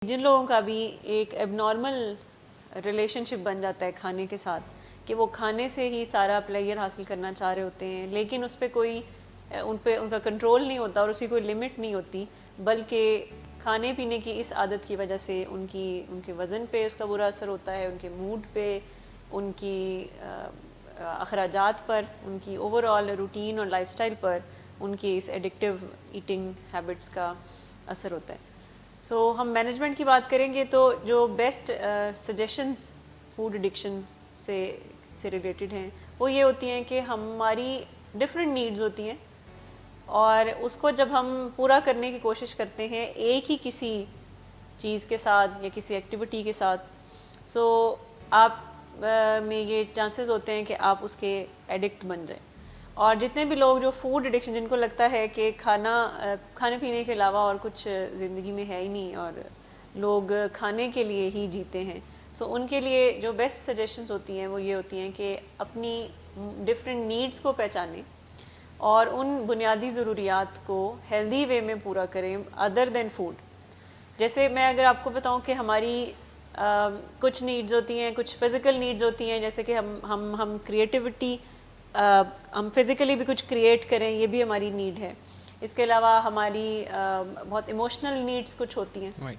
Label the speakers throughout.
Speaker 1: جن لوگوں کا بھی ایک ایب نارمل ریلیشن شپ بن جاتا ہے کھانے کے ساتھ کہ وہ کھانے سے ہی سارا پلیئر حاصل کرنا چاہ رہے ہوتے ہیں، لیکن اس پہ کوئی ان کا کنٹرول نہیں ہوتا اور اس کی کوئی لمٹ نہیں ہوتی، بلکہ کھانے پینے کی اس عادت کی وجہ سے ان کے وزن پہ اس کا برا اثر ہوتا ہے، ان کے موڈ پہ، ان کی اخراجات پر، ان کی اوور آل روٹین اور لائف سٹائل پر ان کی اس ایڈکٹیو ایٹنگ ہیبٹس کا اثر ہوتا ہے۔ سو ہم مینجمنٹ کی بات کریں گے تو جو بیسٹ سجیشنز فوڈ ایڈکشن سے ریلیٹڈ ہیں وہ یہ ہوتی ہیں کہ ہماری ڈفرینٹ نیڈز ہوتی ہیں، اور اس کو جب ہم پورا کرنے کی کوشش کرتے ہیں ایک ہی کسی چیز کے ساتھ یا کسی ایکٹیویٹی کے ساتھ، سو آپ میں یہ چانسز ہوتے ہیں کہ آپ اس کے ایڈکٹ بن جائیں۔ اور جتنے بھی لوگ جو فوڈ ایڈکشن جن کو لگتا ہے کہ کھانے پینے کے علاوہ اور کچھ زندگی میں ہے ہی نہیں اور لوگ کھانے کے لیے ہی جیتے ہیں، سو ان کے لیے جو بیسٹ سجیشنز ہوتی ہیں وہ یہ ہوتی ہیں کہ اپنی ڈفرینٹ نیڈز کو پہچانیں اور ان بنیادی ضروریات کو ہیلدی وے میں پورا کریں ادر دین فوڈ۔ جیسے میں اگر آپ کو بتاؤں کہ ہماری کچھ نیڈز ہوتی ہیں، کچھ فزیکل نیڈز ہوتی ہیں، جیسے کہ ہم کریٹیوٹی، ہم فزیکلی بھی کچھ کریٹ کریں، یہ بھی ہماری نیڈ ہے۔ اس کے علاوہ ہماری بہت ایموشنل نیڈز کچھ ہوتی ہیں،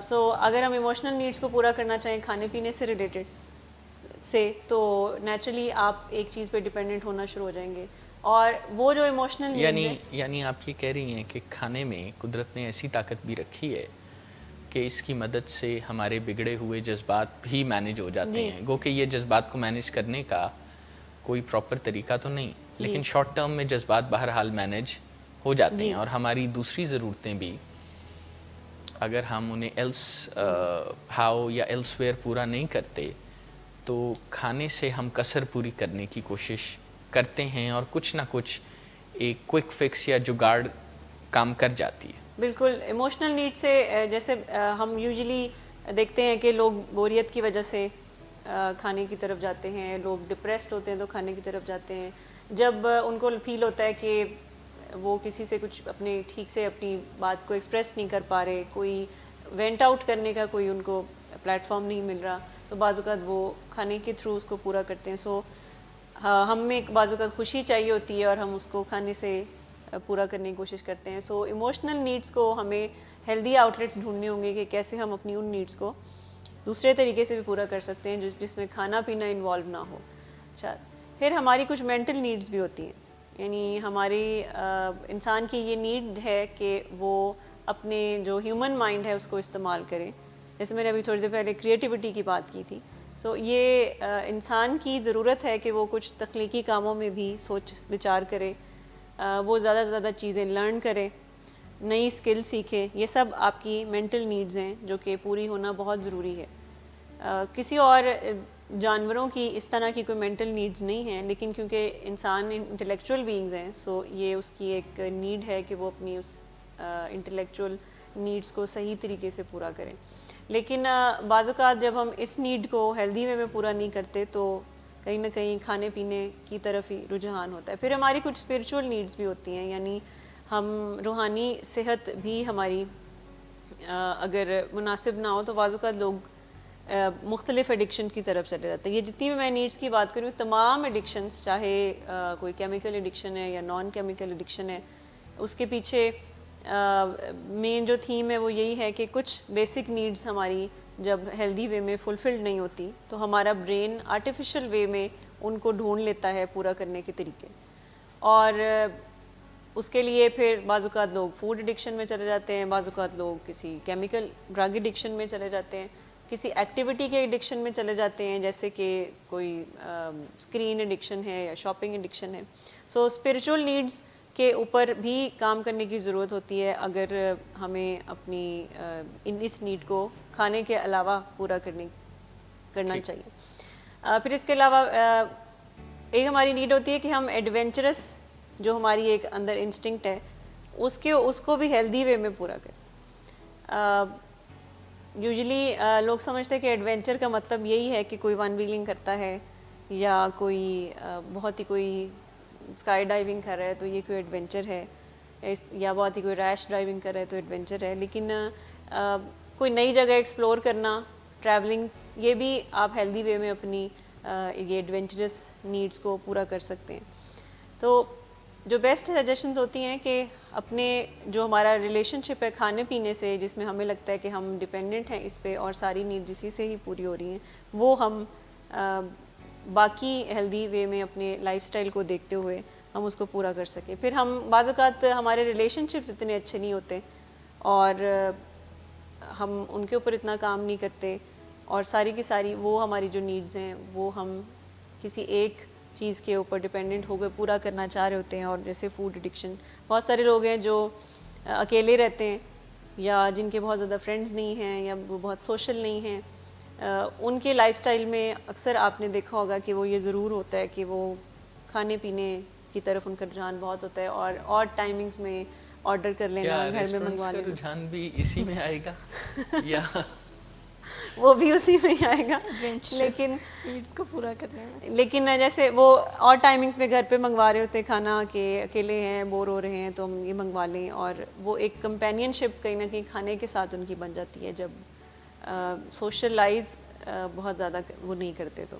Speaker 1: سو اگر ہم ایموشنل نیڈز کو پورا کرنا چاہیں کھانے پینے سے ریلیٹڈ سے، تو نیچرلی آپ ایک چیز پہ ڈیپینڈنٹ ہونا شروع ہو جائیں گے، اور وہ جو ایموشنل نیڈز ہیں
Speaker 2: یعنی آپ یہ کہہ رہی ہیں کہ کھانے میں قدرت نے ایسی طاقت بھی رکھی ہے کہ اس کی مدد سے ہمارے بگڑے ہوئے جذبات بھی مینیج ہو جاتے ہیں، گو کہ یہ جذبات کو مینیج کرنے کا کوئی پراپر طریقہ تو نہیں، لیکن شارٹ ٹرم میں جذبات بہرحال مینیج ہو جاتے ہیں، اور ہماری دوسری ضرورتیں بھی اگر ہم انہیں ایلس ہاؤ یا ایلس ویئر پورا نہیں کرتے تو کھانے سے ہم کسر پوری کرنے کی کوشش کرتے ہیں، اور کچھ نہ کچھ ایک کوئک فکس یا جگاڑ کام کر جاتی ہے۔
Speaker 1: بالکل ایموشنل نیڈ سے جیسے ہم یوزلی دیکھتے ہیں کہ لوگ بوریت کی وجہ سے کھانے کی طرف جاتے ہیں، لوگ ڈپریسڈ ہوتے ہیں تو کھانے کی طرف جاتے ہیں، جب ان کو فیل ہوتا ہے کہ وہ کسی سے کچھ اپنے ٹھیک سے اپنی بات کو ایکسپریس نہیں کر پا رہے، کوئی وینٹ آؤٹ کرنے کا کوئی ان کو پلیٹ فارم نہیں مل رہا، تو بعض اوقات وہ کھانے کے تھرو اس کو پورا کرتے ہیں۔ سو ہم میں بعض اوقات خوشی چاہیے ہوتی ہے اور ہم اس کو کھانے سے پورا کرنے کی کوشش کرتے ہیں۔ سو ایموشنل نیڈس کو ہمیں ہیلدی آؤٹ لیٹس ڈھونڈنے ہوں گے کہ کیسے ہم اپنی ان نیڈس کو دوسرے طریقے سے بھی پورا کر سکتے ہیں جس میں کھانا پینا انوالو نہ ہو۔ اچھا، پھر ہماری کچھ مینٹل نیڈس بھی ہوتی ہیں، یعنی ہماری انسان کی یہ نیڈ ہے کہ وہ اپنے جو ہیومن مائنڈ ہے اس کو استعمال کرے، جیسے میں نے ابھی تھوڑی دیر پہلے کریٹیوٹی کی بات کی تھی۔ سو یہ انسان کی ضرورت ہے کہ وہ کچھ تخلیقی کاموں میں بھی سوچ بچار کرے، وہ زیادہ سے زیادہ چیزیں لرن کرے، نئی اسکل سیکھے، یہ سب آپ کی مینٹل نیڈز ہیں جو کہ پوری ہونا بہت ضروری ہے۔ کسی اور جانوروں کی اس طرح کی کوئی مینٹل نیڈز نہیں ہیں، لیکن کیونکہ انسان انٹلیکچوئل بینگز ہیں، سو یہ اس کی ایک نیڈ ہے کہ وہ اپنی اس انٹلیکچوئل نیڈز کو صحیح طریقے سے پورا کریں۔ لیکن بعض اوقات جب ہم اس نیڈ کو ہیلدی وے میں پورا نہیں کرتے تو کہیں نہ کہیں کھانے پینے کی طرف ہی رجحان ہوتا ہے۔ پھر ہماری کچھ اسپریچول نیڈز بھی ہوتی ہیں، یعنی ہم روحانی صحت بھی ہماری اگر مناسب نہ ہو تو بعض اوقات لوگ مختلف ایڈکشن کی طرف چلے جاتے ہیں۔ یہ جتنی بھی میں نیڈز کی بات کروں، تمام ایڈکشنز، چاہے کوئی کیمیکل ایڈکشن ہے یا نان کیمیکل ایڈکشن ہے، اس کے پیچھے مین جو تھیم ہے وہ یہی ہے کہ کچھ بیسک نیڈز ہماری جب ہیلدی وے میں فلفلڈ نہیں ہوتی تو ہمارا برین آرٹیفیشل وے میں ان کو ڈھونڈ لیتا ہے پورا کرنے کے طریقے، اور اس کے لیے پھر بعض اوقات لوگ فوڈ ایڈکشن میں چلے جاتے ہیں، بعض اوقات لوگ کسی کیمیکل ڈرگ ایڈکشن میں چلے جاتے ہیں، کسی ایکٹیویٹی کے ایڈکشن میں چلے جاتے ہیں، جیسے کہ کوئی اسکرین ایڈکشن ہے یا شاپنگ ایڈکشن ہے۔ سو اسپریچول نیڈز کے اوپر بھی کام کرنے کی ضرورت ہوتی ہے اگر ہمیں اپنی اس نیڈ کو کھانے کے علاوہ پورا کرنا چاہیے۔ پھر اس کے علاوہ ایک ہماری نیڈ ہوتی ہے کہ ہم ایڈونچرس، جو ہماری ایک اندر انسٹنکٹ ہے، اس کو بھی ہیلدی وے میں پورا کریں۔ یوزلی لوگ سمجھتے ہیں کہ ایڈونچر کا مطلب یہی ہے کہ کوئی ون ویلنگ کرتا ہے یا کوئی بہت ہی کوئی اسکائی ڈائیونگ کر رہا ہے تو یہ کوئی ایڈونچر ہے، یا بہت ہی کوئی ریش ڈرائیونگ کر رہا ہے تو ایڈونچر ہے، لیکن کوئی نئی جگہ ایکسپلور کرنا, ٹریولنگ, یہ بھی آپ ہیلدی وے میں اپنی یہ ایڈونچرس نیڈس کو پورا کر سکتے ہیں. تو جو بیسٹ سجیشنز ہوتی ہیں کہ اپنے جو ہمارا ریلیشن شپ ہے کھانے پینے سے, جس میں ہمیں لگتا ہے کہ ہم ڈپینڈنٹ ہیں اس پہ اور ساری نیڈز اسی سے ہی پوری ہو رہی ہیں, وہ ہم باقی ہیلدی وے میں اپنے لائف سٹائل کو دیکھتے ہوئے ہم اس کو پورا کر سکیں. پھر ہم بعض اوقات ہمارے ریلیشن شپس اتنے اچھے نہیں ہوتے اور ہم ان کے اوپر اتنا کام نہیں کرتے, اور ساری کی ساری وہ ہماری جو نیڈز ہیں وہ ہم کسی ایک چیز کے اوپر ڈپینڈنٹ ہو گئے پورا کرنا چاہ رہے ہوتے ہیں. اور جیسے فوڈ ایڈکشن, بہت سارے لوگ ہیں جو اکیلے رہتے ہیں یا جن کے بہت زیادہ فرینڈز نہیں ہیں یا وہ بہت سوشل نہیں ہیں, ان کے لائف سٹائل میں اکثر آپ نے دیکھا ہوگا کہ وہ یہ ضرور ہوتا ہے کہ وہ کھانے پینے کی طرف ان کا رجحان بہت ہوتا ہے, اور ٹائمنگز میں آرڈر کر لینا, گھر میں منگوا لینا.
Speaker 2: رجحان بھی اسی میں آئے گا یا
Speaker 1: وہ بھی اسی میں ہی آئے گا, لیکن
Speaker 3: نیڈس کو پورا کرنے میں.
Speaker 1: لیکن جیسے وہ اور ٹائمنگز میں گھر پہ منگوا رہے ہوتے ہیں کھانا کہ اکیلے ہیں بور ہو رہے ہیں تو ہم یہ منگوا لیں, اور وہ ایک کمپینین شپ کہیں نہ کہیں کھانے کے ساتھ ان کی بن جاتی ہے جب سوشلائز بہت زیادہ وہ نہیں کرتے. تو